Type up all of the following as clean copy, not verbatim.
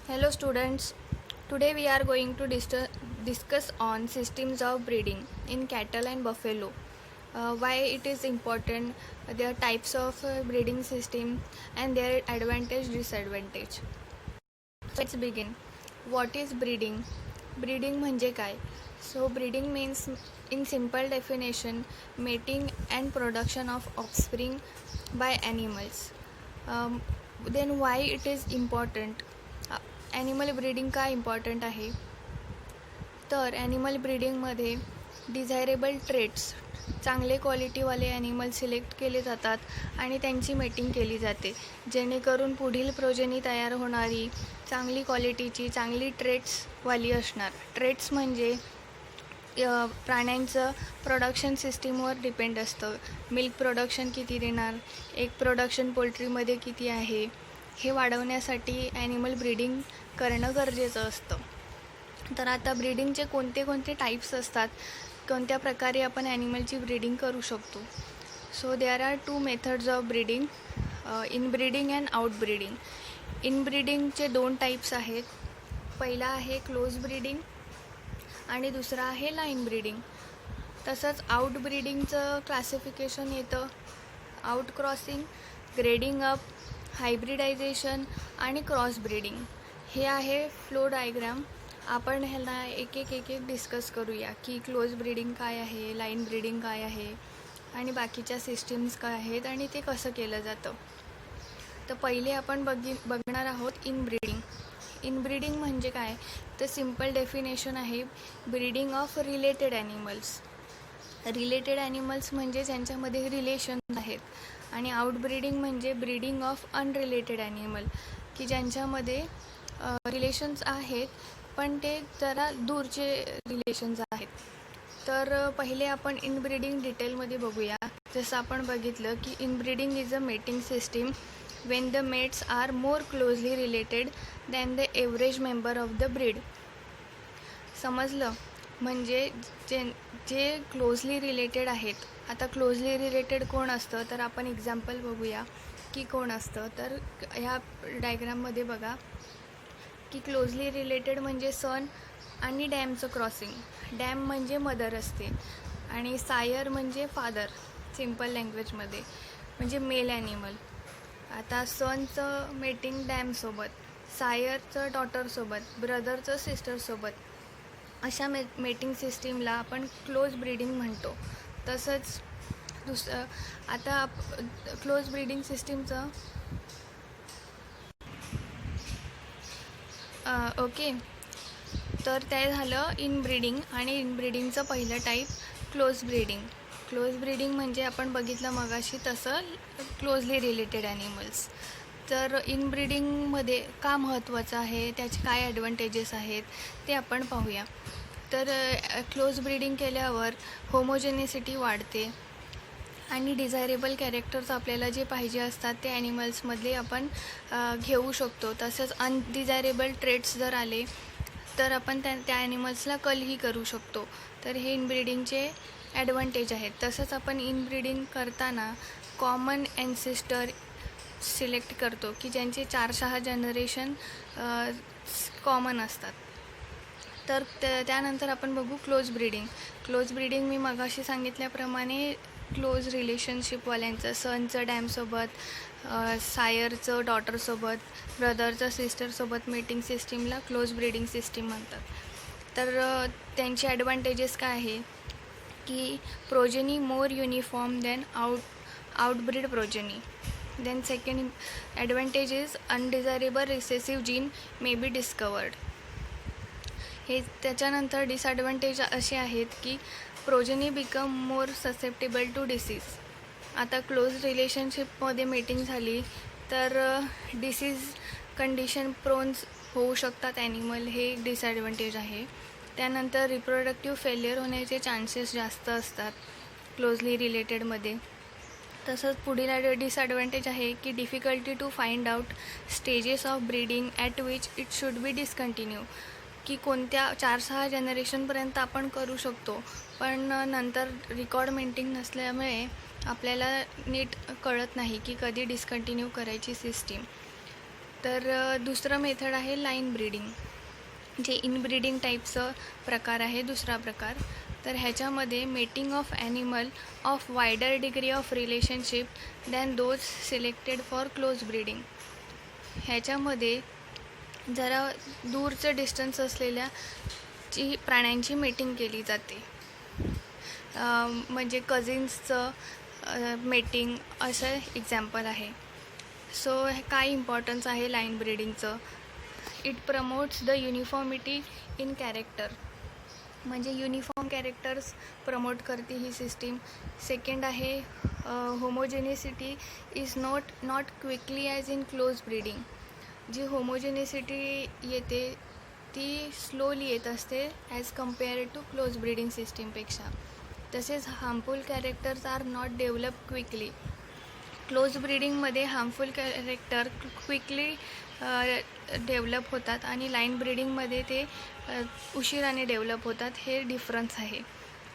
Hello students, today we are going to discuss on systems of breeding in cattle and buffalo. Why it is important, their types of breeding system and their advantage disadvantage. Let's begin. What is breeding? Breeding म्हणजे काय? So breeding means in simple definition mating and production of offspring by animals. Then why it is important? Animal breeding का important आहे तर animal ब्रीडिंगमध्ये desirable traits चांगले क्वालिटीवाले animal select केले जातात आणि त्यांची मेटिंग केली जाते जेणेकरून पुढील प्रोजेनी तयार होणारी चांगली क्वालिटीची चांगली ट्रेट्सवाली असणार. ट्रेट्स म्हणजे प्राण्यांचं प्रोडक्शन सिस्टीमवर डिपेंड असतं. मिल्क प्रोडक्शन किती देणार, एक प्रोडक्शन पोल्ट्रीमध्ये किती आहे हे वाढवण्यासाठी ॲनिमल ब्रीडिंग करणं गरजेचं असतं. तर आता ब्रीडिंगचे कोणते कोणते टाईप्स असतात, कोणत्या प्रकारे आपण ॲनिमलची ब्रीडिंग करू शकतो. So there are 2 methods of breeding, in breeding and out breeding. In ब्रीडिंगचे 2 टाईप्स आहेत. पहिला आहे क्लोज ब्रीडिंग आणि दुसरा आहे लाईन ब्रीडिंग. तसंच आउट ब्रीडिंगचं क्लासिफिकेशन येतं out crossing, grading up, hybridisation आणि क्रॉस ब्रीडिंग. हे आहे फ्लो डायग्राम. आपण ह्याला एक एक डिस्कस करूया की क्लोज ब्रीडिंग काय आहे, लाईन ब्रीडिंग काय आहे आणि बाकीच्या सिस्टीम्स काय आहेत आणि ते कसं केलं जातं. तर पहिले आपण बघणार आहोत इन ब्रीडिंग. इन ब्रीडिंग म्हणजे काय तर सिम्पल डेफिनेशन आहे breeding of related animals. Related animals म्हणजे ज्यांच्यामध्ये रिलेशन आहेत आणि आउट ब्रीडिंग म्हणजे ब्रीडिंग ऑफ अनरिलेटेड ॲनिमल की ज्यांच्यामध्ये रिलेशन्स आहेत पण ते जरा दूरचे रिलेशन्स आहेत. तर पहिले आपण इन ब्रीडिंग डिटेलमध्ये बघूया. जसं आपण बघितलं की inbreeding is a mating system when the mates are more closely related than the average member of the breed. समजलं? म्हणजे जे क्लोजली रिलेटेड आहेत. आता क्लोजली रिलेटेड कोण असतं तर आपण एक्झाम्पल बघूया की कोण असतं. तर ह्या डायग्राममध्ये बघा की क्लोजली रिलेटेड म्हणजे सन आणि डॅमचं क्रॉसिंग. डॅम म्हणजे मदर असते आणि सायर म्हणजे फादर सिम्पल लँग्वेजमध्ये म्हणजे मेल ॲनिमल. आता सनचं मेटिंग डॅमसोबत, सायरचं डॉटरसोबत, ब्रदरचं सिस्टरसोबत, अशा मेटिंग सिस्टीमला आपण क्लोज ब्रीडिंग म्हणतो. तसंच आता क्लोज ब्रीडिंग सिस्टीमचं ओके. तर ते झालं इन ब्रीडिंग आणि इन ब्रीडिंगचं पहिलं type close breeding. Close breeding म्हणजे आपण बघितलं मगाशी तसं क्लोजली रिलेटेड ॲनिमल्स. तर इन ब्रीडिंगमध्ये का महत्त्वाचं आहे, त्याचे काय ॲडव्हान्टेजेस आहेत ते आपण पाहूया. तर क्लोज ब्रीडिंग केल्यावर होमोजेनिसिटी वाढते आणि डिझायरेबल कॅरेक्टर्स आपल्याला जे पाहिजे असतात ते ॲनिमल्समधले आपण घेऊ शकतो. तसंच अनडिझायरेबल ट्रेट्स जर आले तर आपण त्या ॲनिमल्सला कलही करू शकतो. तर हे इनब्रीडिंगचे ॲडव्हान्टेज आहेत. तसंच आपण इनब्रीडिंग करताना कॉमन ॲन्सेस्टर सिलेक्ट करतो की ज्यांचे 4-6 जनरेशन कॉमन असतात. तर त्यानंतर आपण बघू क्लोज ब्रीडिंग. क्लोज ब्रीडिंग मी मगाशी सांगितल्याप्रमाणे क्लोज रिलेशनशिपवाल्यांचं, सनचं डॅमसोबत, सायरचं डॉटरसोबत, ब्रदरचं सिस्टरसोबत मेटिंग सिस्टीमला क्लोज ब्रीडिंग सिस्टीम म्हणतात. तर त्यांचे ॲडव्हान्टेजेस काय आहे की progeny more uniform than outbreed progeny. Then second advantage is undesirable recessive gene may be discovered. हे त्याच्यानंतर डिसॲडव्हान्टेज असे आहेत की progeny become more susceptible to disease. आता क्लोज रिलेशनशिपमध्ये मीटिंग झाली तर डिसीज कंडिशन प्रोन्स होऊ शकतात ॲनिमल, हे एक डिसॲडव्हान्टेज आहे. त्यानंतर रिप्रोडक्टिव्ह फेल्युअर होण्याचे चान्सेस जास्त असतात क्लोजली रिलेटेडमध्ये. तसंच पुढील डिसॲडव्हान्टेज आहे की difficulty to find out stages of breeding at which it should be discontinue. की कोणत्या 4-6 जनरेशनपर्यंत आपण करू शकतो पण नंतर रेकॉर्ड मेंटेन नसल्यामुळे आपल्याला नीट कळत नाही की कधी डिस्कंटिन्यू करायची सिस्टीम. तर दुसरं मेथड आहे लाईन ब्रीडिंग, जे इनब्रीडिंग टाईपचं प्रकार आहे दुसरा प्रकार. तर ह्याच्यामध्ये mating of animal of wider degree of relationship than those selected for close breeding. ह्याच्यामध्ये जरा दूरचं डिस्टन्स असलेल्या प्राण्यांची मेटिंग केली जाते, म्हणजे कझिन्सचं मेटिंग असं एक्झाम्पल आहे. सो काय इम्पॉर्टन्स आहे लाईन ब्रीडिंगचं? It promotes the uniformity in character, म्हणजे युनिफॉर्म कॅरेक्टर्स प्रमोट करते ही सिस्टीम. सेकंड आहे homogenicity is not quickly as in close breeding. जी होमोजेनिसिटी येते ती स्लोली येत असते as compare to close breeding सिस्टीमपेक्षा. तसेच harmful characters are not develop quickly. Close ब्रीडिंगमध्ये हार्मफुल कॅरेक्टर क्विकली डेव्हलप होतात आणि लाईन ब्रीडिंगमध्ये ते उशिराने डेव्हलप होतात. हे डिफरन्स आहे.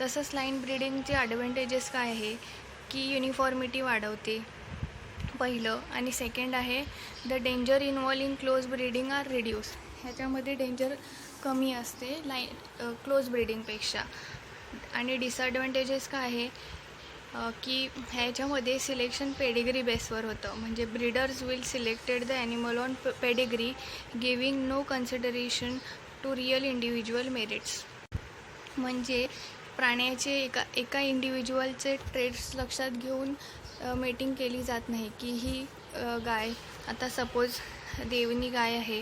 तसंच लाईन ब्रीडिंगचे ॲडव्हान्टेजेस काय आहे की युनिफॉर्मिटी वाढवते पहिलं, आणि सेकंड आहे the danger involve in close breeding are reduce. ह्याच्यामध्ये डेंजर कमी असते क्लोज ब्रीडिंगपेक्षा. आणि डिसॲडव्हान्टेजेस काय आहे की ह्याच्यामध्ये सिलेक्शन पेडिग्री बेसवर होतं, म्हणजे breeders will selected the animal on pedigree giving no consideration to real individual merits. म्हणजे प्राण्याचे एका इंडिव्हिज्युअलचे ट्रेड्स लक्षात घेऊन मेटिंग केली जात नाही की ही गाय, आता सपोज देवणी गाय आहे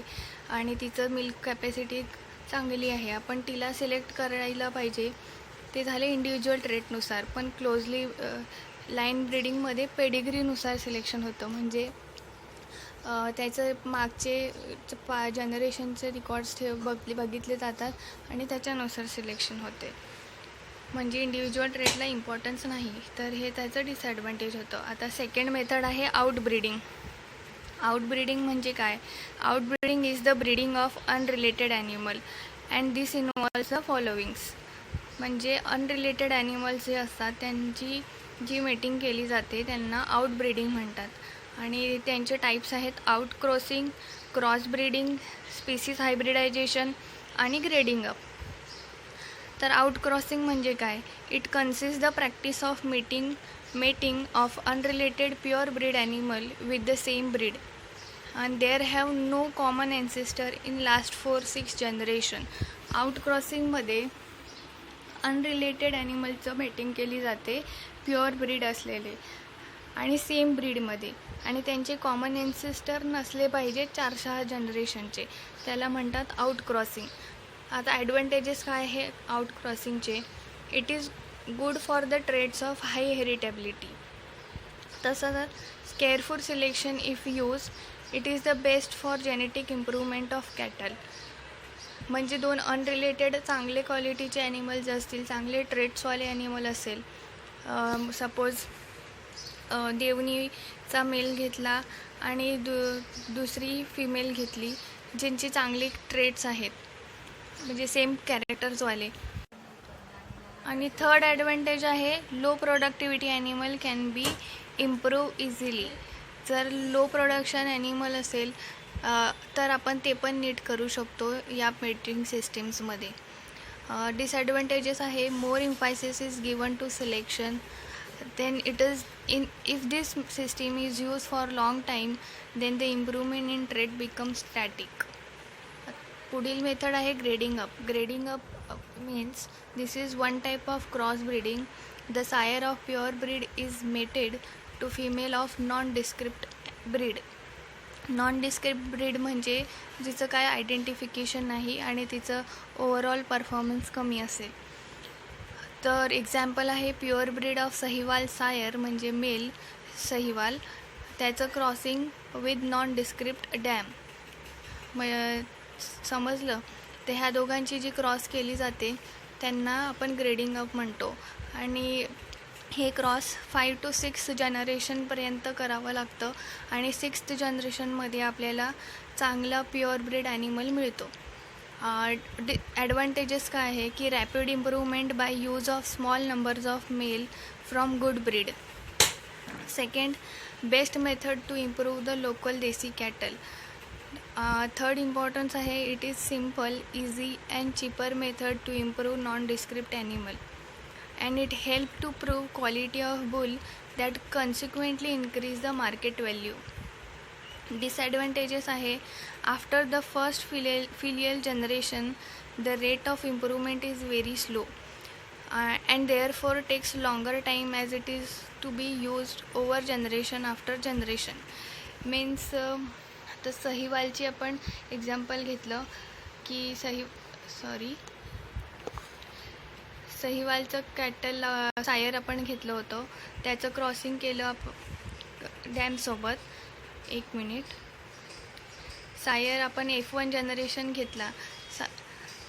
आणि तिचं मिल्क कॅपॅसिटी चांगली आहे, आपण तिला सिलेक्ट करायला पाहिजे. ते झाले इंडिव्हिज्युअल ट्रेटनुसार. पण क्लोजली लाईन ब्रीडिंगमध्ये पेडिग्रीनुसार सिलेक्शन होतं, म्हणजे त्याचं मागचे जनरेशनचे रेकॉर्ड्स बघितले जातात आणि त्याच्यानुसार सिलेक्शन होते. म्हणजे इंडिव्हिज्युअल ट्रेटला इम्पॉर्टन्स नाही. तर हे त्याचं डिसॲडव्हान्टेज होतं. आता सेकंड मेथड आहे आउट ब्रीडिंग. आउट ब्रीडिंग म्हणजे काय? Out breeding is the breeding of unrelated animal and this involves the followings. म्हणजे अनरिलेटेड ॲनिमल्स जे असतात त्यांची जी मेटिंग केली जाते त्यांना आउट ब्रीडिंग म्हणतात. आणि त्यांचे टाईप्स आहेत out crossing, cross breeding, species hybridisation आणि ग्रेडिंग अप. तर आउट क्रॉसिंग म्हणजे काय? It consist the practice of mating of unrelated pure breed animal with the same breed and there have no common ancestor in last 4-6 generation. Out क्रॉसिंगमध्ये unrelated ॲनिमलचं mating केली जाते pure breed असलेले आणि same ब्रीडमध्ये, आणि त्यांचे कॉमन एन्सेस्टर नसले पाहिजे 4-6 जनरेशनचे. त्याला म्हणतात आउट क्रॉसिंग. आता ॲडव्हान्टेजेस काय आहे आउट क्रॉसिंगचे? It is good for the traits of high heritability. तसंच careful selection if use it is the best for genetic improvement of cattle. म्हणजे दोन अनरिलेटेड चांगले क्वालिटीचे ॲनिमल्स असतील, चांगले ट्रेड्सवाले ॲनिमल असेल, सपोज देवणीचा मेल घेतला आणि दुसरी फिमेल घेतली ज्यांची चांगली ट्रेड्स आहेत, म्हणजे सेम कॅरेक्टर्सवाले. आणि थर्ड ॲडव्हान्टेज आहे low productivity animal can be improve easily. जर लो प्रोडक्शन ॲनिमल असेल तर आपण ते पण नीट करू शकतो या मेटिंग सिस्टीम्समध्ये. डिसॲडव्हान्टेजेस आहे more emphasis is given to selection, then it is if this system is use for long time then the improvement in trait become static. पुढील मेथड आहे grading up. Grading up means this is one type of cross breeding. The sire of pure breed is mated to female of nondescript breed. Nondescript breed म्हणजे जिचं काय identification नाही आणि तिचं overall performance कमी असेल. तर example आहे pure breed of Sahiwal Sair, म्हणजे मेल सहिवाल, त्याचं crossing with non describe dam. समजलं? तर ह्या दोघांची जी क्रॉस केली जाते त्यांना आपण ग्रेडिंग अप म्हणतो. आणि हे क्रॉस 5 to 6 जनरेशनपर्यंत करावं लागतं आणि 6th जनरेशनमध्ये आपल्याला चांगला प्युअर ब्रीड ॲनिमल मिळतो. ॲडव्हान्टेजेस काय आहे की rapid improvement by use of small numbers of male from good breed. Second, best method to improve the local desi cattle. Third importance आहे, it is simple, easy and cheaper method to improve nondescript animal and it help to prove quality of bull that consequently increase the market value. Disadvantages आहे, after the first filial generation the rate of improvement is very slow and therefore takes longer time as it is to be used over generation after generation. Means तर सहीवालची आपण example घेतलं की सहीवालचं cattle Sair आपण घेतलं होतं, त्याचं crossing केलं डॅमसोबत. एक मिनिट. सायर आपण F1 जनरेशन घेतला,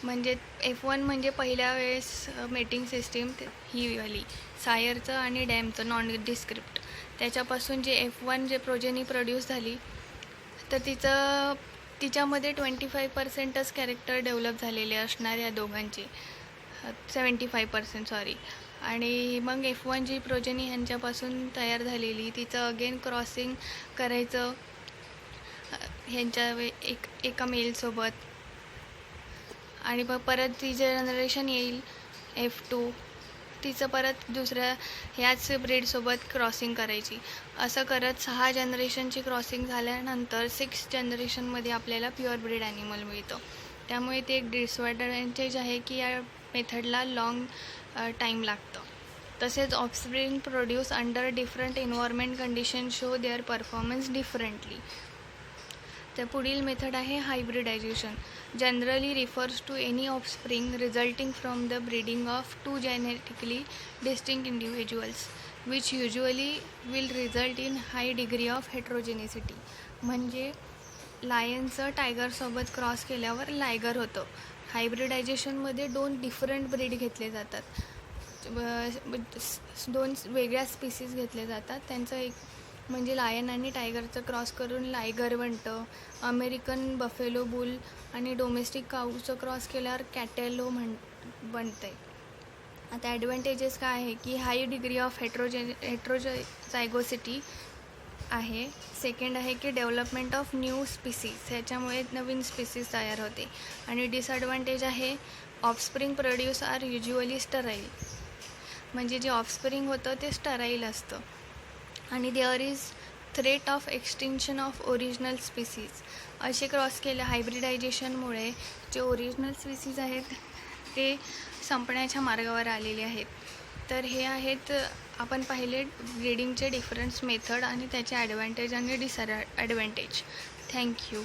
म्हणजे F1 म्हणजे पहिल्या वेळेस मेटिंग सिस्टीम ही वाली सायरचं आणि डॅमचं नॉन डिस्क्रिप्ट. त्याच्यापासून जे F1 जे प्रोजेनी प्रोड्यूस झाली, तर तिच्यामध्ये 25%च कॅरेक्टर डेव्हलप झालेले असणार या दोघांचे, 75% सॉरी. आणि मग F1 जी प्रोजेनी ह्यांच्यापासून तयार झालेली, तिचं अगेन क्रॉसिंग करायचं ह्यांच्या एका मेलसोबत, आणि मग परत ती जे जनरेशन येईल F2, तिचं परत दुसऱ्या ह्याच ब्रीडसोबत क्रॉसिंग करायची. असं करत 6 जनरेशनची क्रॉसिंग झाल्यानंतर 6 जनरेशनमध्ये आपल्याला प्युअर ब्रीड ॲनिमल मिळतं. त्यामुळे ते एक डिसॲडव्हान्टेज आहे की या मेथडला लॉंग टाईम लागतं. तसेच offspring produce under different environment condition show their performance differently. तर पुढील मेथड आहे hybridisation. Generally refers to any offspring resulting from the breeding of 2 genetically distinct individuals which usually will result in high degree of heterogeneity. म्हणजे लायनचं टायगरसोबत cross केल्यावर liger होतं. हायब्रिडायझेशनमध्ये 2 different breed घेतले जातात, 2 वेगळ्या स्पीसीज घेतले जातात. त्यांचं एक म्हणजे लायन आणि टायगरचं क्रॉस करून लायगर बनतं. अमेरिकन बफेलो बुल आणि डोमेस्टिक काऊचं क्रॉस केल्यावर कॅटेलो बनतं आहे. आता ॲडव्हान्टेजेस काय आहे की हाय डिग्री ऑफ हेट्रोझायगोसिटी आहे. सेकंड आहे की डेव्हलपमेंट ऑफ न्यू स्पीसीज, ह्याच्यामुळे नवीन स्पीसीज तयार होते. आणि डिसॲडव्हान्टेज आहे offspring produce are usually sterile, म्हणजे जे ऑफस्प्रिंग होतं ते स्टराईल असतं. आणि there is threat of extinction of original species. असे क्रॉस केले हायब्रिडायझेशनमुळे जे ओरिजिनल स्पीसीज आहेत ते संपण्याच्या मार्गावर आलेले आहेत. तर हे आहेत आपण पाहिले ब्रीडिंगचे डिफरन्स मेथड आणि त्याचे ॲडव्हान्टेज आणि डिसॲडव्हान्टेज. थँक्यू.